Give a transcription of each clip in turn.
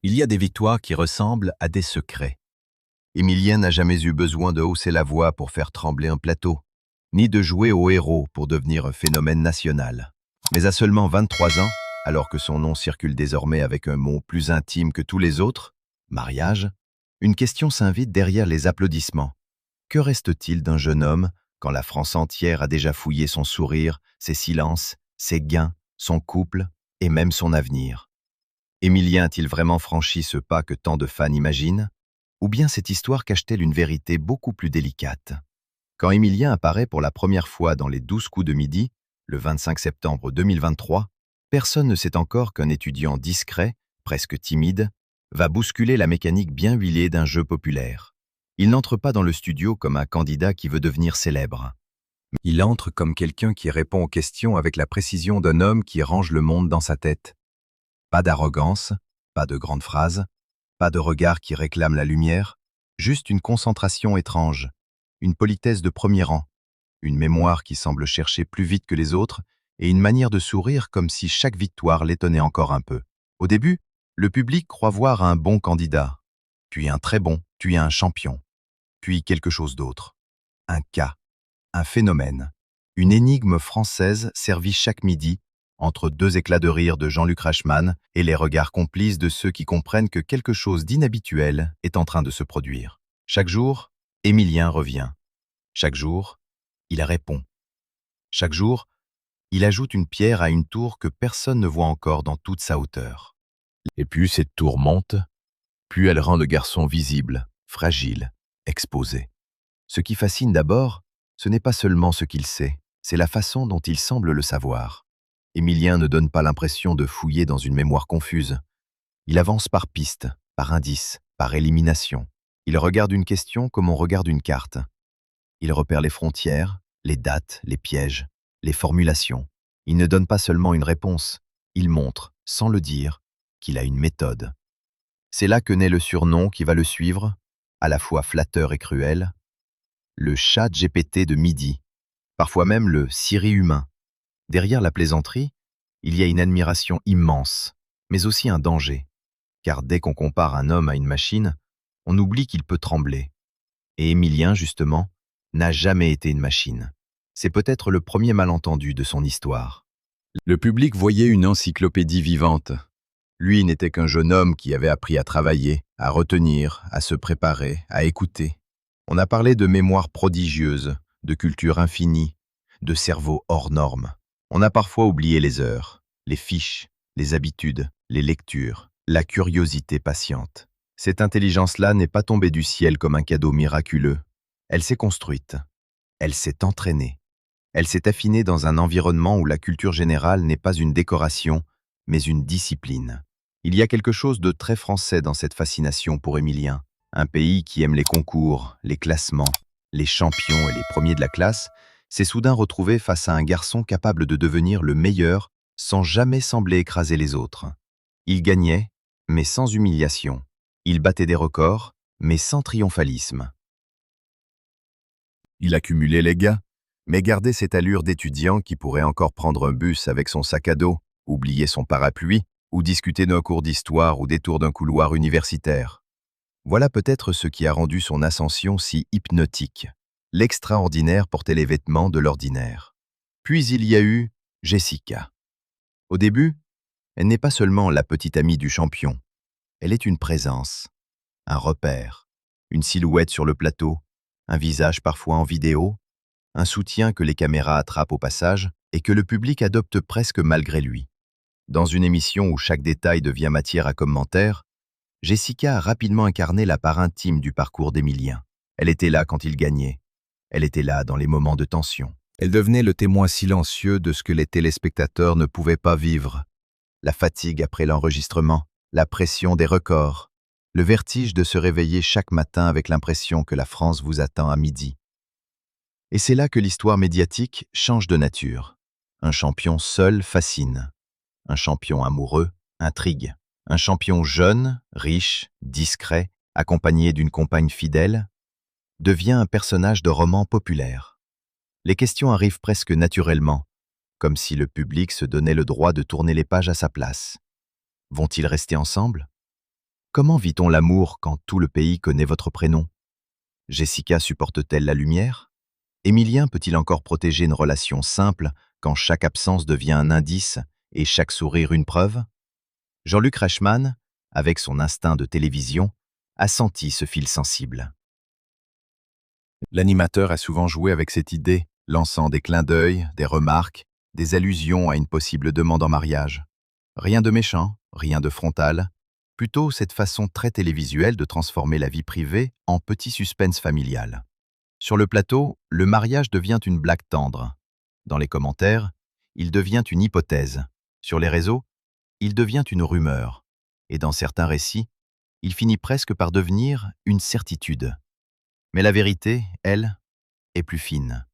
Il y a des victoires qui ressemblent à des secrets. Émilien n'a jamais eu besoin de hausser la voix pour faire trembler un plateau, ni de jouer au héros pour devenir un phénomène national. Mais à seulement 23 ans, alors que son nom circule désormais avec un mot plus intime que tous les autres, mariage, une question s'invite derrière les applaudissements. Que reste-t-il d'un jeune homme quand la France entière a déjà fouillé son sourire, ses silences, ses gains, son couple et même son avenir? Émilien a-t-il vraiment franchi ce pas que tant de fans imaginent? Ou bien cette histoire cache-t-elle une vérité beaucoup plus délicate? Quand Émilien apparaît pour la première fois dans les 12 coups de midi, le 25 septembre 2023, personne ne sait encore qu'un étudiant discret, presque timide, va bousculer la mécanique bien huilée d'un jeu populaire. Il n'entre pas dans le studio comme un candidat qui veut devenir célèbre. Il entre comme quelqu'un qui répond aux questions avec la précision d'un homme qui range le monde dans sa tête. Pas d'arrogance, pas de grandes phrases, pas de regard qui réclame la lumière, juste une concentration étrange, une politesse de premier rang, une mémoire qui semble chercher plus vite que les autres et une manière de sourire comme si chaque victoire l'étonnait encore un peu. Au début, le public croit voir un bon candidat, puis un très bon, puis un champion, puis quelque chose d'autre. Un cas, un phénomène, une énigme française servie chaque midi entre deux éclats de rire de Jean-Luc Reichmann et les regards complices de ceux qui comprennent que quelque chose d'inhabituel est en train de se produire. Chaque jour, Émilien revient. Chaque jour, il répond. Chaque jour, il ajoute une pierre à une tour que personne ne voit encore dans toute sa hauteur. Et plus cette tour monte, plus elle rend le garçon visible, fragile, exposé. Ce qui fascine d'abord, ce n'est pas seulement ce qu'il sait, c'est la façon dont il semble le savoir. Émilien ne donne pas l'impression de fouiller dans une mémoire confuse. Il avance par pistes, par indices, par élimination. Il regarde une question comme on regarde une carte. Il repère les frontières, les dates, les pièges, les formulations. Il ne donne pas seulement une réponse, il montre, sans le dire, qu'il a une méthode. C'est là que naît le surnom qui va le suivre, à la fois flatteur et cruel, le chat GPT de midi, parfois même le Siri humain. Derrière la plaisanterie, il y a une admiration immense, mais aussi un danger, car dès qu'on compare un homme à une machine, on oublie qu'il peut trembler. Et Émilien, justement, n'a jamais été une machine. C'est peut-être le premier malentendu de son histoire. Le public voyait une encyclopédie vivante. Lui n'était qu'un jeune homme qui avait appris à travailler, à retenir, à se préparer, à écouter. On a parlé de mémoire prodigieuse, de culture infinie, de cerveau hors norme. On a parfois oublié les heures, les fiches, les habitudes, les lectures, la curiosité patiente. Cette intelligence-là n'est pas tombée du ciel comme un cadeau miraculeux. Elle s'est construite. Elle s'est entraînée. Elle s'est affinée dans un environnement où la culture générale n'est pas une décoration, mais une discipline. Il y a quelque chose de très français dans cette fascination pour Émilien. Un pays qui aime les concours, les classements, les champions et les premiers de la classe, s'est soudain retrouvé face à un garçon capable de devenir le meilleur sans jamais sembler écraser les autres. Il gagnait, mais sans humiliation. Il battait des records, mais sans triomphalisme. Il accumulait les gains, mais gardait cette allure d'étudiant qui pourrait encore prendre un bus avec son sac à dos, oublier son parapluie, ou discuter d'un cours d'histoire ou des tours d'un couloir universitaire. Voilà peut-être ce qui a rendu son ascension si hypnotique. L'extraordinaire portait les vêtements de l'ordinaire. Puis il y a eu Jessica. Au début, elle n'est pas seulement la petite amie du champion. Elle est une présence, un repère, une silhouette sur le plateau, un visage parfois en vidéo, un soutien que les caméras attrapent au passage et que le public adopte presque malgré lui. Dans une émission où chaque détail devient matière à commentaires, Jessica a rapidement incarné la part intime du parcours d'Émilien. Elle était là quand il gagnait. Elle était là dans les moments de tension. Elle devenait le témoin silencieux de ce que les téléspectateurs ne pouvaient pas vivre. La fatigue après l'enregistrement, la pression des records, le vertige de se réveiller chaque matin avec l'impression que la France vous attend à midi. Et c'est là que l'histoire médiatique change de nature. Un champion seul fascine. Un champion amoureux intrigue. Un champion jeune, riche, discret, accompagné d'une compagne fidèle, devient un personnage de roman populaire. Les questions arrivent presque naturellement, comme si le public se donnait le droit de tourner les pages à sa place. Vont-ils rester ensemble? Comment vit-on l'amour quand tout le pays connaît votre prénom? Jessica supporte-t-elle la lumière? Émilien peut-il encore protéger une relation simple quand chaque absence devient un indice et chaque sourire une preuve? Jean-Luc Reichmann, avec son instinct de télévision, a senti ce fil sensible. L'animateur a souvent joué avec cette idée, lançant des clins d'œil, des remarques, des allusions à une possible demande en mariage. Rien de méchant, rien de frontal, plutôt cette façon très télévisuelle de transformer la vie privée en petit suspense familial. Sur le plateau, le mariage devient une blague tendre. Dans les commentaires, il devient une hypothèse. Sur les réseaux, il devient une rumeur. Et dans certains récits, il finit presque par devenir une certitude. Mais la vérité, elle, est plus fine.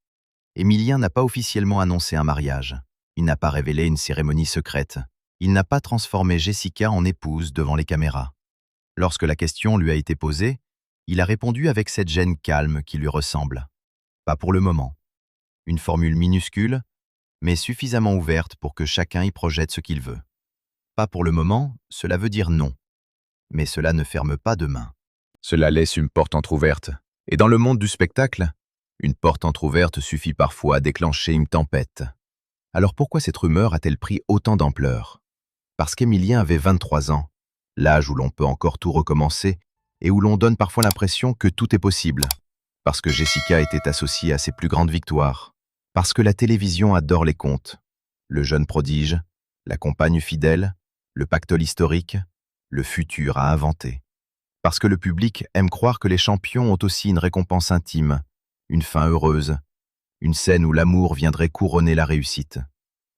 Émilien n'a pas officiellement annoncé un mariage. Il n'a pas révélé une cérémonie secrète. Il n'a pas transformé Jessica en épouse devant les caméras. Lorsque la question lui a été posée, il a répondu avec cette gêne calme qui lui ressemble. Pas pour le moment. Une formule minuscule, mais suffisamment ouverte pour que chacun y projette ce qu'il veut. Pas pour le moment, cela veut dire non. Mais cela ne ferme pas demain. Cela laisse une porte entr'ouverte. Et dans le monde du spectacle, une porte entr'ouverte suffit parfois à déclencher une tempête. Alors pourquoi cette rumeur a-t-elle pris autant d'ampleur? Parce qu'Émilien avait 23 ans, l'âge où l'on peut encore tout recommencer et où l'on donne parfois l'impression que tout est possible. Parce que Jessica était associée à ses plus grandes victoires. Parce que la télévision adore les contes. Le jeune prodige, la compagne fidèle, le pactole historique, le futur à inventer. Parce que le public aime croire que les champions ont aussi une récompense intime, une fin heureuse, une scène où l'amour viendrait couronner la réussite.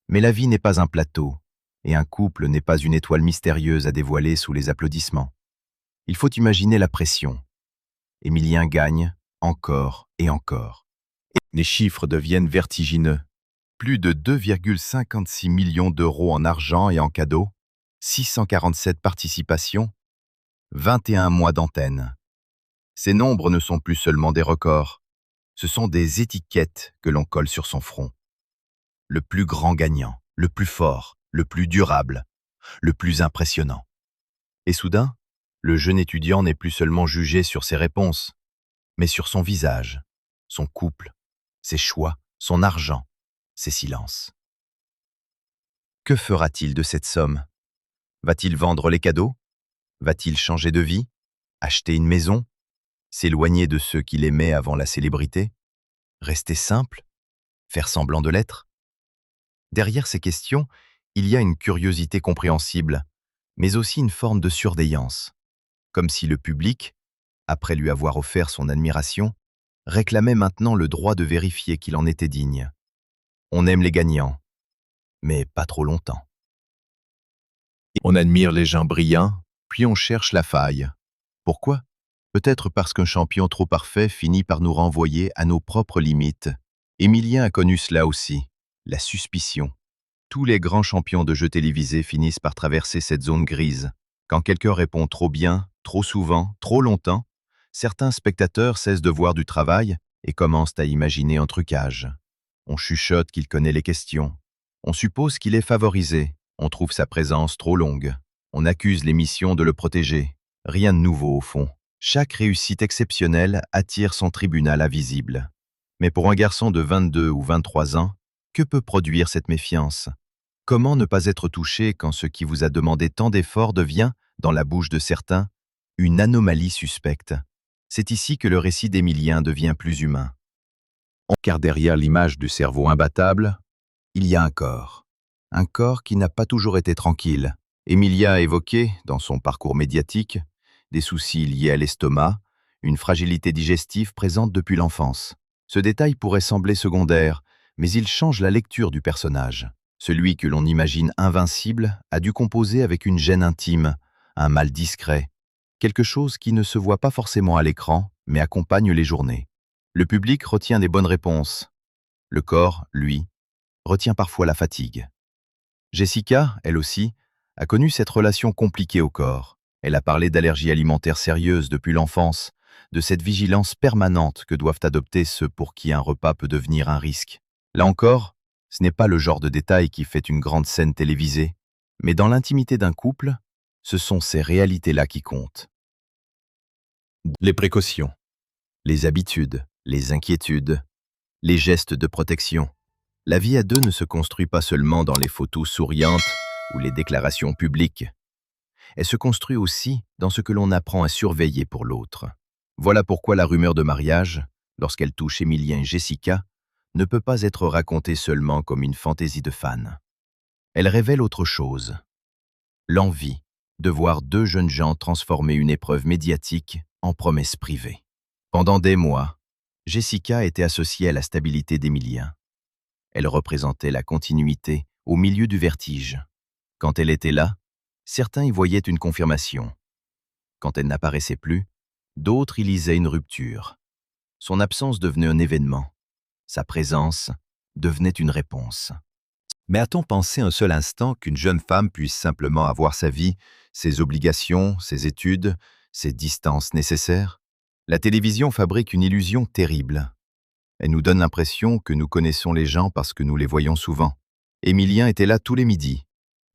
Mais la vie n'est pas un plateau, et un couple n'est pas une étoile mystérieuse à dévoiler sous les applaudissements. Il faut imaginer la pression. Émilien gagne, encore et encore. Les chiffres deviennent vertigineux. Plus de 2,56 millions d'euros en argent et en cadeaux, 647 participations, 21 mois d'antenne. Ces nombres ne sont plus seulement des records, ce sont des étiquettes que l'on colle sur son front. Le plus grand gagnant, le plus fort, le plus durable, le plus impressionnant. Et soudain, le jeune étudiant n'est plus seulement jugé sur ses réponses, mais sur son visage, son couple, ses choix, son argent, ses silences. Que fera-t-il de cette somme? Va-t-il vendre les cadeaux? Va-t-il changer de vie? Acheter une maison? S'éloigner de ceux qu'il aimait avant la célébrité? Rester simple? Faire semblant de l'être? Derrière ces questions, il y a une curiosité compréhensible, mais aussi une forme de surveillance. Comme si le public, après lui avoir offert son admiration, réclamait maintenant le droit de vérifier qu'il en était digne. On aime les gagnants, mais pas trop longtemps. On admire les gens brillants, puis on cherche la faille. Pourquoi? Peut-être parce qu'un champion trop parfait finit par nous renvoyer à nos propres limites. Émilien a connu cela aussi, la suspicion. Tous les grands champions de jeux télévisés finissent par traverser cette zone grise. Quand quelqu'un répond trop bien, trop souvent, trop longtemps, certains spectateurs cessent de voir du travail et commencent à imaginer un trucage. On chuchote qu'il connaît les questions. On suppose qu'il est favorisé. On trouve sa présence trop longue. On accuse l'émission de le protéger. Rien de nouveau au fond. Chaque réussite exceptionnelle attire son tribunal invisible. Mais pour un garçon de 22 ou 23 ans, que peut produire cette méfiance? Comment ne pas être touché quand ce qui vous a demandé tant d'efforts devient, dans la bouche de certains, une anomalie suspecte? C'est ici que le récit d'Émilien devient plus humain. Car derrière l'image du cerveau imbattable, il y a un corps. Un corps qui n'a pas toujours été tranquille. Émilien a évoqué, dans son parcours médiatique, des soucis liés à l'estomac, une fragilité digestive présente depuis l'enfance. Ce détail pourrait sembler secondaire, mais il change la lecture du personnage. Celui que l'on imagine invincible a dû composer avec une gêne intime, un mal discret, quelque chose qui ne se voit pas forcément à l'écran, mais accompagne les journées. Le public retient des bonnes réponses. Le corps, lui, retient parfois la fatigue. Jessica, elle aussi, a connu cette relation compliquée au corps. Elle a parlé d'allergies alimentaires sérieuses depuis l'enfance, de cette vigilance permanente que doivent adopter ceux pour qui un repas peut devenir un risque. Là encore, ce n'est pas le genre de détail qui fait une grande scène télévisée, mais dans l'intimité d'un couple, Ce sont ces réalités-là qui comptent. Les précautions, les habitudes, les inquiétudes, les gestes de protection. La vie à deux ne se construit pas seulement dans les photos souriantes ou les déclarations publiques. Elle se construit aussi dans ce que l'on apprend à surveiller pour l'autre. Voilà pourquoi la rumeur de mariage, lorsqu'elle touche Emilien et Jessica, ne peut pas être racontée seulement comme une fantaisie de fan. Elle révèle autre chose. L'envie de voir deux jeunes gens transformer une épreuve médiatique en promesse privée. Pendant des mois, Jessica était associée à la stabilité d'Emilien. Elle représentait la continuité au milieu du vertige. Quand elle était là, certains y voyaient une confirmation. Quand elle n'apparaissait plus, d'autres y lisaient une rupture. Son absence devenait un événement. Sa présence devenait une réponse. Mais a-t-on pensé un seul instant qu'une jeune femme puisse simplement avoir sa vie, ses obligations, ses études, ses distances nécessaires? La télévision fabrique une illusion terrible. Elle nous donne l'impression que nous connaissons les gens parce que nous les voyons souvent. Emilien était là tous les midis,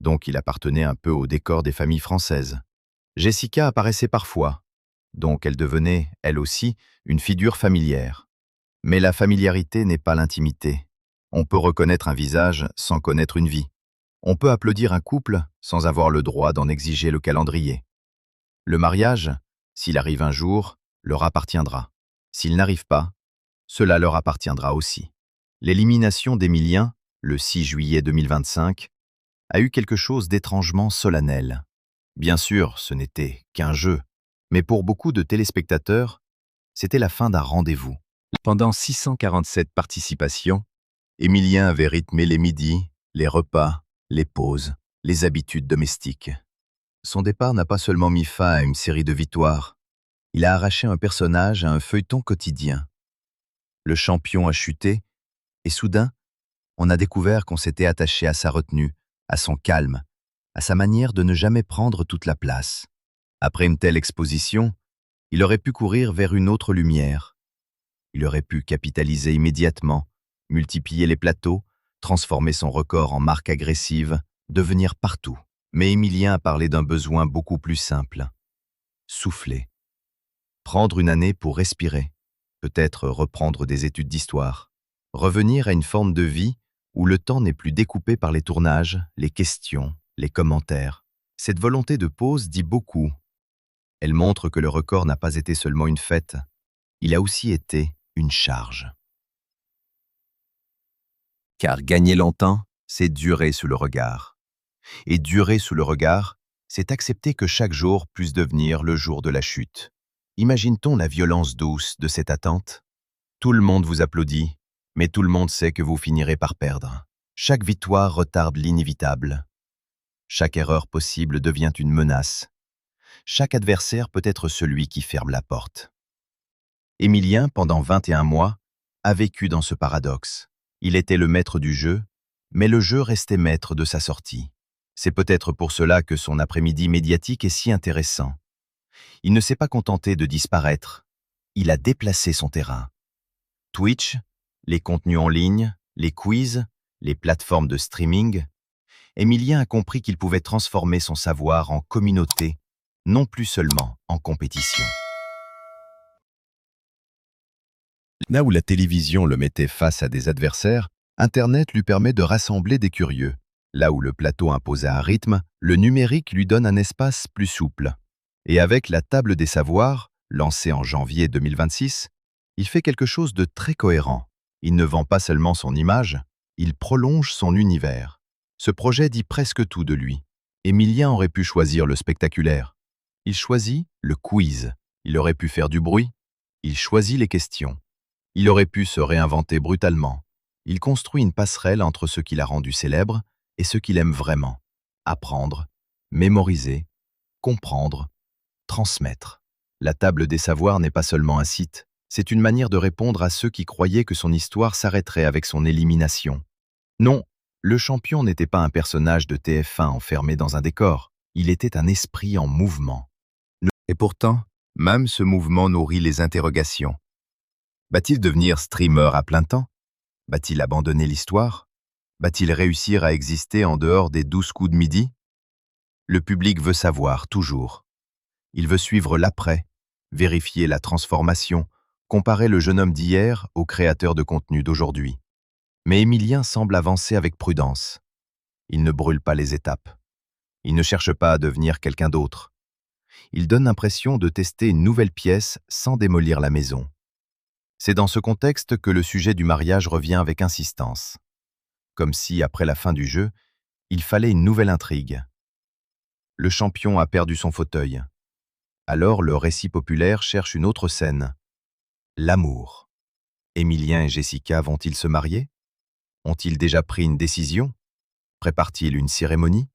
donc il appartenait un peu au décor des familles françaises. Jessica apparaissait parfois, donc elle devenait, elle aussi, une figure familière. Mais la familiarité n'est pas l'intimité. On peut reconnaître un visage sans connaître une vie. On peut applaudir un couple sans avoir le droit d'en exiger le calendrier. Le mariage, s'il arrive un jour, leur appartiendra. S'il n'arrive pas, cela leur appartiendra aussi. L'élimination d'Emilien, le 6 juillet 2025, a eu quelque chose d'étrangement solennel. Bien sûr, ce n'était qu'un jeu, mais pour beaucoup de téléspectateurs, c'était la fin d'un rendez-vous. Pendant 647 participations, Emilien avait rythmé les midis, les repas, les pauses, les habitudes domestiques. Son départ n'a pas seulement mis fin à une série de victoires, il a arraché un personnage à un feuilleton quotidien. Le champion a chuté, et soudain, on a découvert qu'on s'était attaché à sa retenue, à son calme, à sa manière de ne jamais prendre toute la place. Après une telle exposition, il aurait pu courir vers une autre lumière. Il aurait pu capitaliser immédiatement, multiplier les plateaux, transformer son record en marque agressive, devenir partout. Mais Emilien a parlé d'un besoin beaucoup plus simple. Souffler. Prendre une année pour respirer. Peut-être reprendre des études d'histoire. Revenir à une forme de vie où le temps n'est plus découpé par les tournages, les questions, les commentaires. Cette volonté de pause dit beaucoup. Elle montre que le record n'a pas été seulement une fête, il a aussi été une charge. Car gagner longtemps, c'est durer sous le regard. Et durer sous le regard, c'est accepter que chaque jour puisse devenir le jour de la chute. Imagine-t-on la violence douce de cette attente? Tout le monde vous applaudit, mais tout le monde sait que vous finirez par perdre. Chaque victoire retarde l'inévitable. Chaque erreur possible devient une menace. Chaque adversaire peut être celui qui ferme la porte. Emilien, pendant 21 mois, a vécu dans ce paradoxe. Il était le maître du jeu, mais le jeu restait maître de sa sortie. C'est peut-être pour cela que son après-midi médiatique est si intéressant. Il ne s'est pas contenté de disparaître, il a déplacé son terrain. Twitch, les contenus en ligne, les quiz, les plateformes de streaming, Emilien a compris qu'il pouvait transformer son savoir en communauté, non plus seulement en compétition. Là où la télévision le mettait face à des adversaires, Internet lui permet de rassembler des curieux. Là où le plateau imposait un rythme, le numérique lui donne un espace plus souple. Et avec la table des savoirs, lancée en janvier 2026, il fait quelque chose de très cohérent. Il ne vend pas seulement son image, il prolonge son univers. Ce projet dit presque tout de lui. Emilien aurait pu choisir le spectaculaire. Il choisit le quiz. Il aurait pu faire du bruit. Il choisit les questions. Il aurait pu se réinventer brutalement. Il construit une passerelle entre ce qui l'a rendu célèbre et ce qu'il aime vraiment. Apprendre, mémoriser, comprendre, transmettre. La table des savoirs n'est pas seulement un site, c'est une manière de répondre à ceux qui croyaient que son histoire s'arrêterait avec son élimination. Non, le champion n'était pas un personnage de TF1 enfermé dans un décor, il était un esprit en mouvement. Et pourtant, même ce mouvement nourrit les interrogations. Va-t-il devenir streamer à plein temps? Va-t-il abandonner l'histoire? Va-t-il réussir à exister en dehors des 12 coups de midi? Le public veut savoir, toujours. Il veut suivre l'après, vérifier la transformation, comparer le jeune homme d'hier au créateur de contenu d'aujourd'hui. Mais Émilien semble avancer avec prudence. Il ne brûle pas les étapes. Il ne cherche pas à devenir quelqu'un d'autre. Il donne l'impression de tester une nouvelle pièce sans démolir la maison. C'est dans ce contexte que le sujet du mariage revient avec insistance. Comme si, après la fin du jeu, il fallait une nouvelle intrigue. Le champion a perdu son fauteuil. Alors le récit populaire cherche une autre scène. L'amour. Émilien et Jessica vont-ils se marier? Ont-ils déjà pris une décision? Préparent-ils une cérémonie?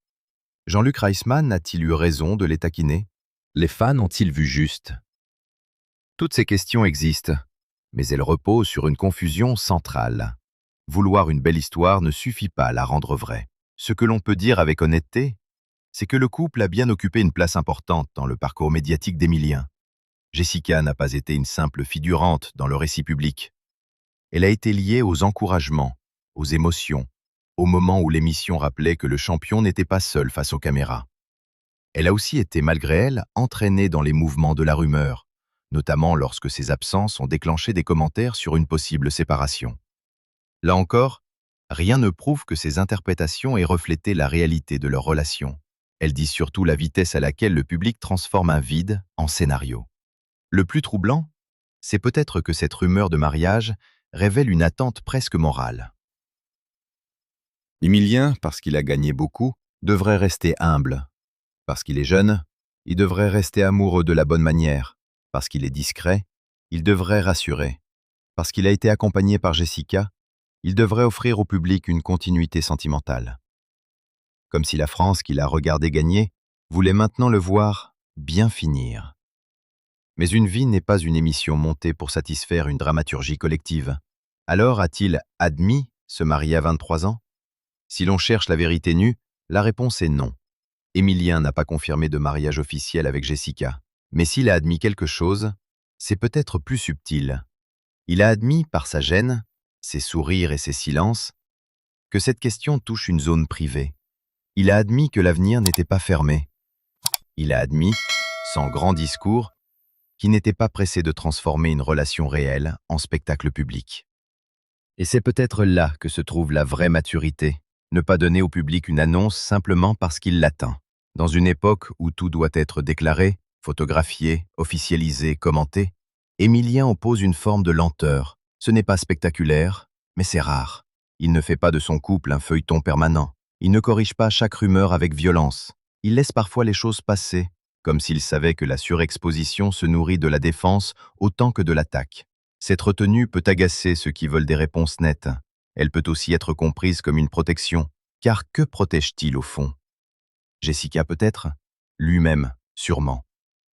Jean-Luc Reichmann a-t-il eu raison de les taquiner? Les fans ont-ils vu juste? Toutes ces questions existent, mais elles reposent sur une confusion centrale. Vouloir une belle histoire ne suffit pas à la rendre vraie. Ce que l'on peut dire avec honnêteté, c'est que le couple a bien occupé une place importante dans le parcours médiatique d'Émilien. Jessica n'a pas été une simple figurante dans le récit public. Elle a été liée aux encouragements, aux émotions, au moment où l'émission rappelait que le champion n'était pas seul face aux caméras. Elle a aussi été, malgré elle, entraînée dans les mouvements de la rumeur, notamment lorsque ses absences ont déclenché des commentaires sur une possible séparation. Là encore, rien ne prouve que ces interprétations aient reflété la réalité de leur relation. Elles disent surtout la vitesse à laquelle le public transforme un vide en scénario. Le plus troublant, c'est peut-être que cette rumeur de mariage révèle une attente presque morale. Émilien, parce qu'il a gagné beaucoup, devrait rester humble. Parce qu'il est jeune, il devrait rester amoureux de la bonne manière. Parce qu'il est discret, il devrait rassurer. Parce qu'il a été accompagné par Jessica, il devrait offrir au public une continuité sentimentale. Comme si la France qu'il a regardé gagner voulait maintenant le voir bien finir. Mais une vie n'est pas une émission montée pour satisfaire une dramaturgie collective. Alors a-t-il admis se marier à 23 ans? Si l'on cherche la vérité nue, la réponse est non. Émilien n'a pas confirmé de mariage officiel avec Jessica. Mais s'il a admis quelque chose, c'est peut-être plus subtil. Il a admis, par sa gêne, ses sourires et ses silences, que cette question touche une zone privée. Il a admis que l'avenir n'était pas fermé. Il a admis, sans grand discours, qu'il n'était pas pressé de transformer une relation réelle en spectacle public. Et c'est peut-être là que se trouve la vraie maturité, ne pas donner au public une annonce simplement parce qu'il l'attend. Dans une époque où tout doit être déclaré, photographié, officialisé, commenté, Émilien oppose une forme de lenteur. Ce n'est pas spectaculaire, mais c'est rare. Il ne fait pas de son couple un feuilleton permanent. Il ne corrige pas chaque rumeur avec violence. Il laisse parfois les choses passer, comme s'il savait que la surexposition se nourrit de la défense autant que de l'attaque. Cette retenue peut agacer ceux qui veulent des réponses nettes. Elle peut aussi être comprise comme une protection, car que protège-t-il au fond? Jessica peut-être? Lui-même, sûrement.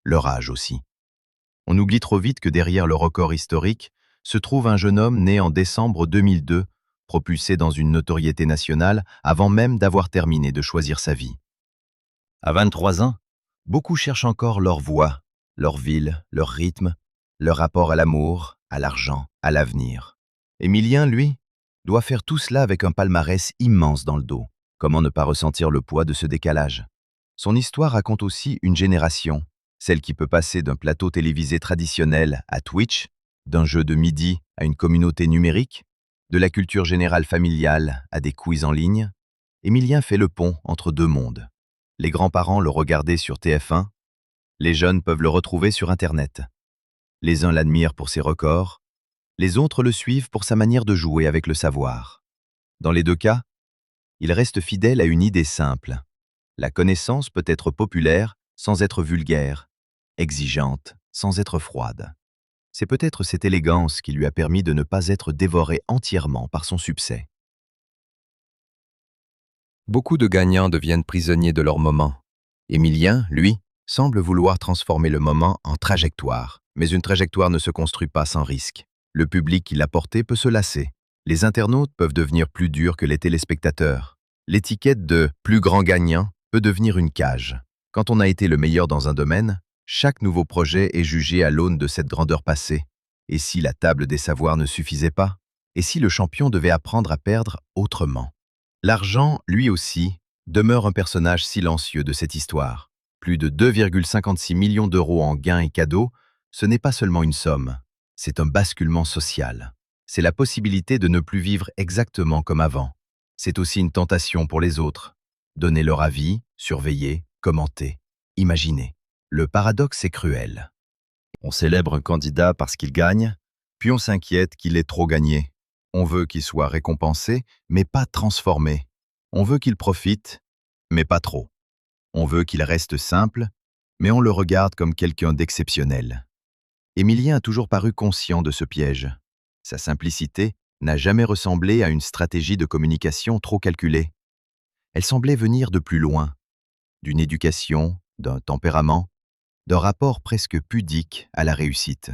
Leur âge aussi. On oublie trop vite que derrière le record historique se trouve un jeune homme né en décembre 2002, propulsé dans une notoriété nationale avant même d'avoir terminé de choisir sa vie. À 23 ans, beaucoup cherchent encore leur voie, leur ville, leur rythme, leur rapport à l'amour, à l'argent, à l'avenir. Émilien, lui, doit faire tout cela avec un palmarès immense dans le dos. Comment ne pas ressentir le poids de ce décalage? Son histoire raconte aussi une génération, celle qui peut passer d'un plateau télévisé traditionnel à Twitch, d'un jeu de midi à une communauté numérique, de la culture générale familiale à des quiz en ligne. Émilien fait le pont entre deux mondes. Les grands-parents le regardaient sur TF1, les jeunes peuvent le retrouver sur Internet. Les uns l'admirent pour ses records, les autres le suivent pour sa manière de jouer avec le savoir. Dans les deux cas, il reste fidèle à une idée simple. La connaissance peut être populaire sans être vulgaire, exigeante sans être froide. C'est peut-être cette élégance qui lui a permis de ne pas être dévoré entièrement par son succès. Beaucoup de gagnants deviennent prisonniers de leur moment. Émilien, lui, semble vouloir transformer le moment en trajectoire. Mais une trajectoire ne se construit pas sans risque. Le public qui l'a porté peut se lasser. Les internautes peuvent devenir plus durs que les téléspectateurs. L'étiquette de « plus grand gagnant » peut devenir une cage. Quand on a été le meilleur dans un domaine, chaque nouveau projet est jugé à l'aune de cette grandeur passée. Et si la table des savoirs ne suffisait pas? Et si le champion devait apprendre à perdre autrement? L'argent, lui aussi, demeure un personnage silencieux de cette histoire. Plus de 2,56 millions d'euros en gains et cadeaux, ce n'est pas seulement une somme, c'est un basculement social. C'est la possibilité de ne plus vivre exactement comme avant. C'est aussi une tentation pour les autres. Donner leur avis, surveiller, commenter, imaginer. Le paradoxe est cruel. On célèbre un candidat parce qu'il gagne, puis on s'inquiète qu'il ait trop gagné. On veut qu'il soit récompensé, mais pas transformé. On veut qu'il profite, mais pas trop. On veut qu'il reste simple, mais on le regarde comme quelqu'un d'exceptionnel. Émilien a toujours paru conscient de ce piège. Sa simplicité n'a jamais ressemblé à une stratégie de communication trop calculée. Elle semblait venir de plus loin, d'une éducation, d'un tempérament, d'un rapport presque pudique à la réussite.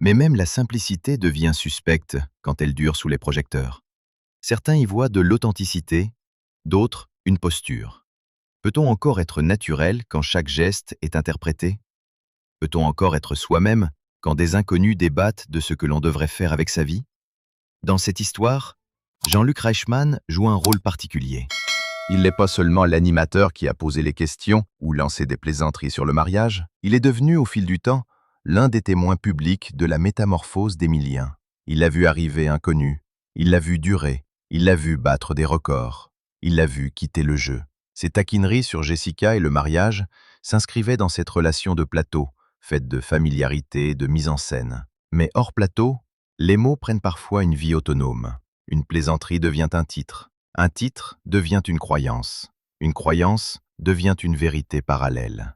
Mais même la simplicité devient suspecte quand elle dure sous les projecteurs. Certains y voient de l'authenticité, d'autres une posture. Peut-on encore être naturel quand chaque geste est interprété? Peut-on encore être soi-même quand des inconnus débattent de ce que l'on devrait faire avec sa vie? Dans cette histoire, Jean-Luc Reichmann joue un rôle particulier. Il n'est pas seulement l'animateur qui a posé les questions ou lancé des plaisanteries sur le mariage, il est devenu au fil du temps l'un des témoins publics de la métamorphose d'Émilien. Il l'a vu arriver inconnu, il l'a vu durer, il l'a vu battre des records, il l'a vu quitter le jeu. Ses taquineries sur Jessica et le mariage s'inscrivaient dans cette relation de plateau, faite de familiarité, de mise en scène. Mais hors plateau, les mots prennent parfois une vie autonome. Une plaisanterie devient un titre devient une croyance devient une vérité parallèle.